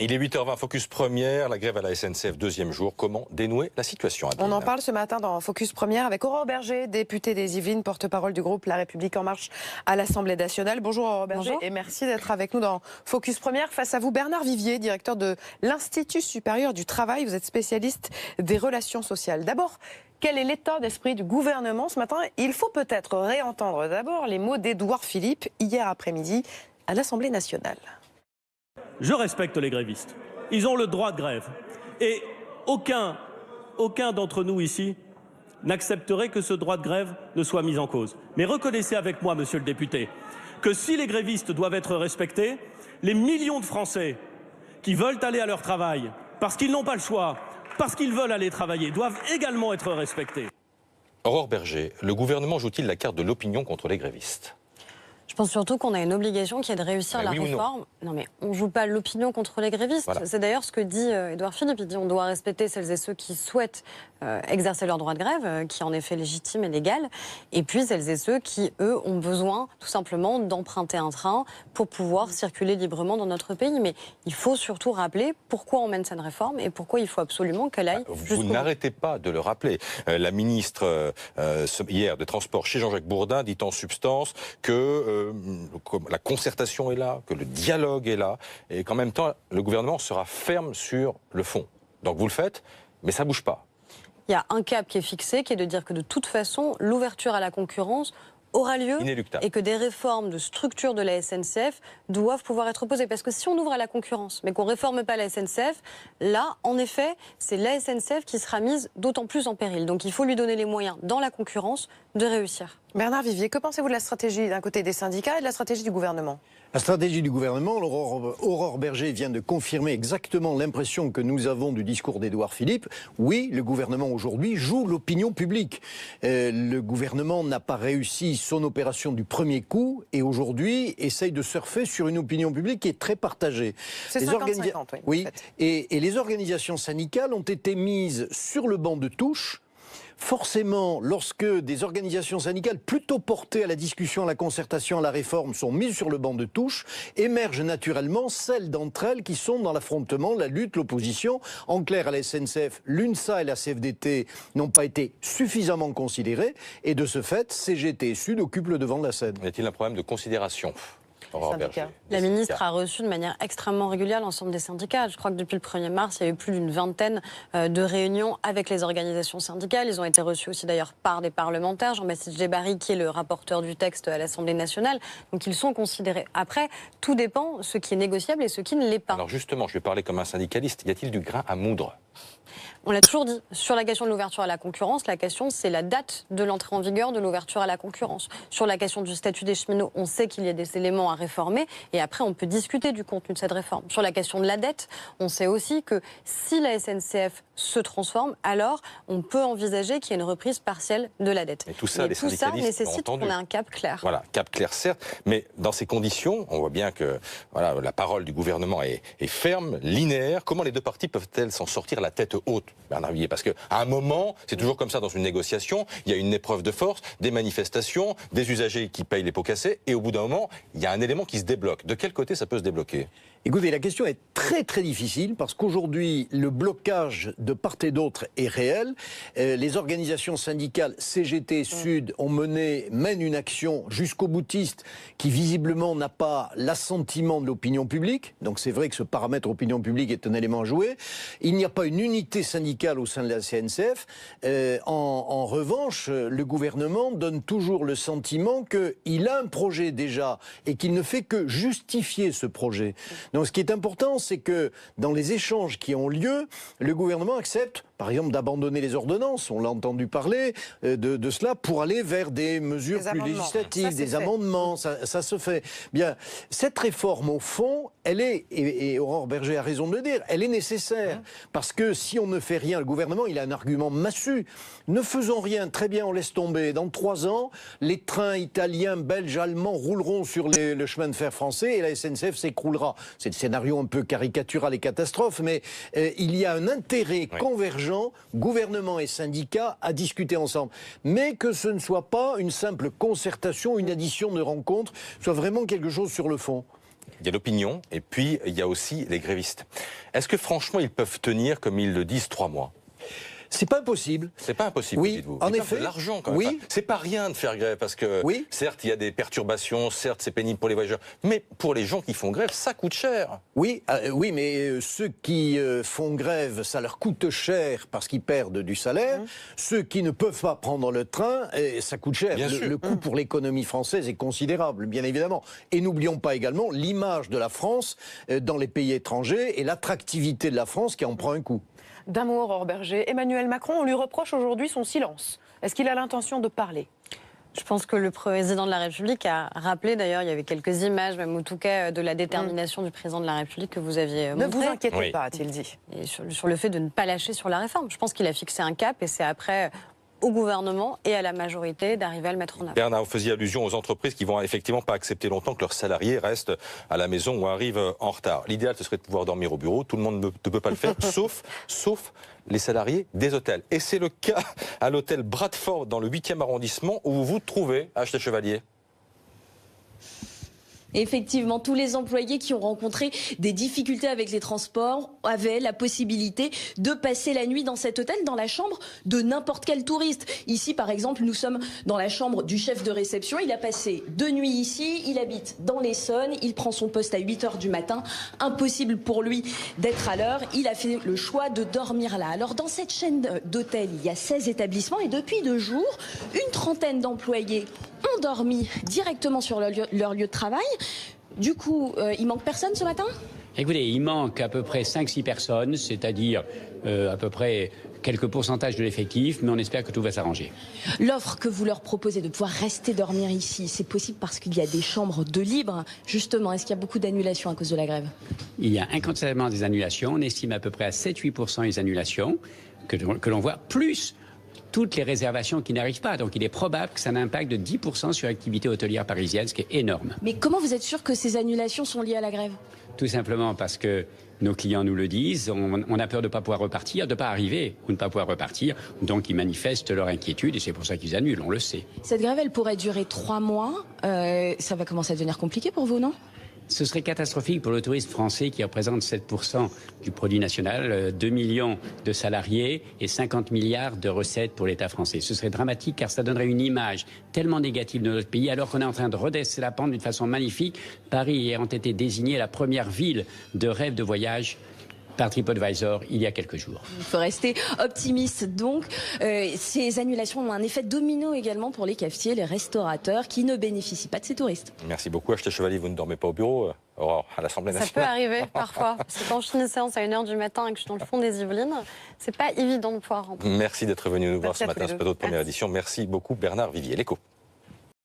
Il est 8h20, Focus Première, la grève à la SNCF, deuxième jour. Comment dénouer la situation, Adeline? On en parle ce matin dans Focus Première avec Aurore Berger, députée des Yvelines, porte-parole du groupe La République En Marche à l'Assemblée nationale. Bonjour Aurore Berger. Bonjour. Et merci d'être avec nous dans Focus Première. Face à vous, Bernard Vivier, directeur de l'Institut supérieur du travail. Vous êtes spécialiste des relations sociales. D'abord, quel est l'état d'esprit du gouvernement ce matin? Il faut peut-être réentendre d'abord les mots d'Édouard Philippe hier après-midi à l'Assemblée nationale. Je respecte les grévistes. Ils ont le droit de grève. Et aucun d'entre nous ici n'accepterait que ce droit de grève ne soit mis en cause. Mais reconnaissez avec moi, monsieur le député, que si les grévistes doivent être respectés, les millions de Français qui veulent aller à leur travail, parce qu'ils n'ont pas le choix, parce qu'ils veulent aller travailler, doivent également être respectés. Aurore Berger, le gouvernement joue-t-il la carte de l'opinion contre les grévistes? Je pense surtout qu'on a une obligation qui est de réussir la réforme. Non mais on ne joue pas l'opinion contre les grévistes. Voilà. C'est d'ailleurs ce que dit Édouard Philippe. Il dit on doit respecter celles et ceux qui souhaitent exercer leur droit de grève, qui est en effet légitime et légal. Et puis celles et ceux qui, eux, ont besoin tout simplement d'emprunter un train pour pouvoir circuler librement dans notre pays. Mais il faut surtout rappeler pourquoi on mène cette réforme et pourquoi il faut absolument qu'elle aille Vous n'arrêtez pas de le rappeler. La ministre, hier, des Transports chez Jean-Jacques Bourdin, dit en substance que la concertation est là, que le dialogue est là, et qu'en même temps, le gouvernement sera ferme sur le fond. Donc vous le faites, mais ça ne bouge pas. Il y a un cap qui est fixé, qui est de dire que de toute façon, l'ouverture à la concurrence aura lieu et que des réformes de structure de la SNCF doivent pouvoir être posées. Parce que si on ouvre à la concurrence, mais qu'on ne réforme pas la SNCF, là, en effet, c'est la SNCF qui sera mise d'autant plus en péril. Donc il faut lui donner les moyens, dans la concurrence, de réussir. Bernard Vivier, que pensez-vous de la stratégie d'un côté des syndicats et de la stratégie du gouvernement? La stratégie du gouvernement, Aurore Berger vient de confirmer exactement l'impression que nous avons du discours d'Édouard Philippe. Oui, le gouvernement aujourd'hui joue l'opinion publique. Le gouvernement n'a pas réussi son opération du premier coup et aujourd'hui essaye de surfer sur une opinion publique qui est très partagée. C'est 50-50, oui. Et les organisations syndicales ont été mises sur le banc de touche. Forcément, lorsque des organisations syndicales plutôt portées à la discussion, à la concertation, à la réforme sont mises sur le banc de touche, émergent naturellement celles d'entre elles qui sont dans l'affrontement, la lutte, l'opposition. En clair, à la SNCF, l'UNSA et la CFDT n'ont pas été suffisamment considérées et de ce fait, CGT et Sud occupent le devant de la scène. Y a-t-il un problème de considération? La ministre a reçu de manière extrêmement régulière l'ensemble des syndicats. Je crois que depuis le 1er mars, il y a eu plus d'une vingtaine de réunions avec les organisations syndicales. Ils ont été reçus aussi d'ailleurs par des parlementaires. Jean-Baptiste Djebbari, qui est le rapporteur du texte à l'Assemblée nationale. Donc ils sont considérés. Après, tout dépend ce qui est négociable et ce qui ne l'est pas. Alors justement, je vais parler comme un syndicaliste. Y a-t-il du grain à moudre? On l'a toujours dit, sur la question de l'ouverture à la concurrence, la question c'est la date de l'entrée en vigueur de l'ouverture à la concurrence. Sur la question du statut des cheminots, on sait qu'il y a des éléments à réformer et après on peut discuter du contenu de cette réforme. Sur la question de la dette, on sait aussi que si la SNCF se transforme, alors on peut envisager qu'il y ait une reprise partielle de la dette. Et tout ça, mais tout ça nécessite qu'on ait un cap clair. Voilà, cap clair certes, mais dans ces conditions, on voit bien que voilà, la parole du gouvernement est ferme, linéaire. Comment les deux parties peuvent-elles s'en sortir la tête haute, Bernard Vivier? Parce qu'à un moment, c'est toujours comme ça dans une négociation, il y a une épreuve de force, des manifestations, des usagers qui payent les pots cassés, et au bout d'un moment, il y a un élément qui se débloque. De quel côté ça peut se débloquer? Écoutez, la question est très très difficile parce qu'aujourd'hui, le blocage de part et d'autre est réel. Les organisations syndicales CGT Sud mènent une action jusqu'au boutiste qui visiblement n'a pas l'assentiment de l'opinion publique. Donc c'est vrai que ce paramètre opinion publique est un élément à jouer. Il n'y a pas une unité syndicale au sein de la CNCF. En revanche, le gouvernement donne toujours le sentiment qu'il a un projet déjà et qu'il ne fait que justifier ce projet. Donc ce qui est important, c'est que dans les échanges qui ont lieu, le gouvernement accepte, par exemple, d'abandonner les ordonnances. On l'a entendu parler de cela pour aller vers des mesures plus législatives, des amendements. Ça se fait. Bien, cette réforme, au fond, elle est, et Aurore Berger a raison de le dire, elle est nécessaire. Parce que si on ne fait rien, le gouvernement, il a un argument massu. Ne faisons rien, très bien, on laisse tomber. Dans 3 ans, les trains italiens, belges, allemands rouleront sur le chemin de fer français et la SNCF s'écroulera. C'est le scénario un peu caricatural et catastrophe, mais il y a un intérêt convergent, gouvernement et syndicats, à discuter ensemble. Mais que ce ne soit pas une simple concertation, une addition de rencontres, soit vraiment quelque chose sur le fond. Il y a l'opinion et puis il y a aussi les grévistes. Est-ce que franchement ils peuvent tenir, comme ils le disent, 3 mois? C'est pas impossible. C'est pas impossible, oui, dites-vous. En effet. De l'argent quand même. Oui. Enfin, c'est pas rien de faire grève parce que oui. Certes il y a des perturbations, certes c'est pénible pour les voyageurs, mais pour les gens qui font grève, ça coûte cher. Oui, oui, mais ceux qui font grève, ça leur coûte cher parce qu'ils perdent du salaire. Ceux qui ne peuvent pas prendre le train, ça coûte cher. Le coût pour l'économie française est considérable, bien évidemment. Et n'oublions pas également l'image de la France dans les pays étrangers et l'attractivité de la France qui en prend un coup. D'un mot, Aurore Berger, Emmanuel Macron, on lui reproche aujourd'hui son silence. Est-ce qu'il a l'intention de parler ? Je pense que le président de la République a rappelé, d'ailleurs, il y avait quelques images, même en tout cas, de la détermination du président de la République que vous aviez montré. Ne vous inquiétez pas, a-t-il dit. Et sur le fait de ne pas lâcher sur la réforme. Je pense qu'il a fixé un cap et c'est après au gouvernement et à la majorité d'arriver à le mettre en œuvre. Bernard, vous faisiez allusion aux entreprises qui vont effectivement pas accepter longtemps que leurs salariés restent à la maison ou arrivent en retard. L'idéal, ce serait de pouvoir dormir au bureau. Tout le monde ne peut pas le faire, sauf les salariés des hôtels. Et c'est le cas à l'hôtel Bradford dans le 8e arrondissement où vous vous trouvez, Acheté Chevalier. Effectivement, tous les employés qui ont rencontré des difficultés avec les transports avaient la possibilité de passer la nuit dans cet hôtel, dans la chambre de n'importe quel touriste. Ici, par exemple, nous sommes dans la chambre du chef de réception. Il a passé 2 nuits ici, il habite dans l'Essonne, il prend son poste à 8h du matin. Impossible pour lui d'être à l'heure. Il a fait le choix de dormir là. Alors, dans cette chaîne d'hôtels, il y a 16 établissements et depuis 2 jours, une trentaine d'employés ont dormi directement sur leur lieu de travail. Du coup, il manque personne ce matin ? Écoutez, il manque à peu près 5-6 personnes, c'est-à-dire à peu près quelques pourcentages de l'effectif, mais on espère que tout va s'arranger. L'offre que vous leur proposez de pouvoir rester dormir ici, c'est possible parce qu'il y a des chambres de libre. Justement, est-ce qu'il y a beaucoup d'annulations à cause de la grève ? Il y a incontestablement des annulations, on estime à peu près à 7-8% les annulations que l'on voit, plus toutes les réservations qui n'arrivent pas. Donc il est probable que ça ait un impact de 10% sur l'activité hôtelière parisienne, ce qui est énorme. Mais comment vous êtes sûr que ces annulations sont liées à la grève ? Tout simplement parce que nos clients nous le disent, on a peur de ne pas pouvoir repartir, de ne pas arriver ou de ne pas pouvoir repartir. Donc ils manifestent leur inquiétude et c'est pour ça qu'ils annulent, on le sait. Cette grève, elle pourrait durer 3 mois. Ça va commencer à devenir compliqué pour vous, non ? Ce serait catastrophique pour le tourisme français qui représente 7% du produit national, 2 millions de salariés et 50 milliards de recettes pour l'État français. Ce serait dramatique car ça donnerait une image tellement négative de notre pays alors qu'on est en train de redresser la pente d'une façon magnifique. Paris ayant été désignée la première ville de rêve de voyage par TripAdvisor il y a quelques jours. Il faut rester optimiste donc. Ces annulations ont un effet domino également pour les cafetiers, les restaurateurs qui ne bénéficient pas de ces touristes. Merci beaucoup, Acheté Chevalier. Vous ne dormez pas au bureau, Aurore, à l'Assemblée nationale. Ça peut arriver parfois. Parce que quand je finis une séance à 1h du matin et que je suis dans le fond des Yvelines, c'est pas évident de pouvoir rentrer. Merci d'être venu nous voir ce matin, c'est pas notre première édition. Merci beaucoup, Bernard Vivier. L'Écho.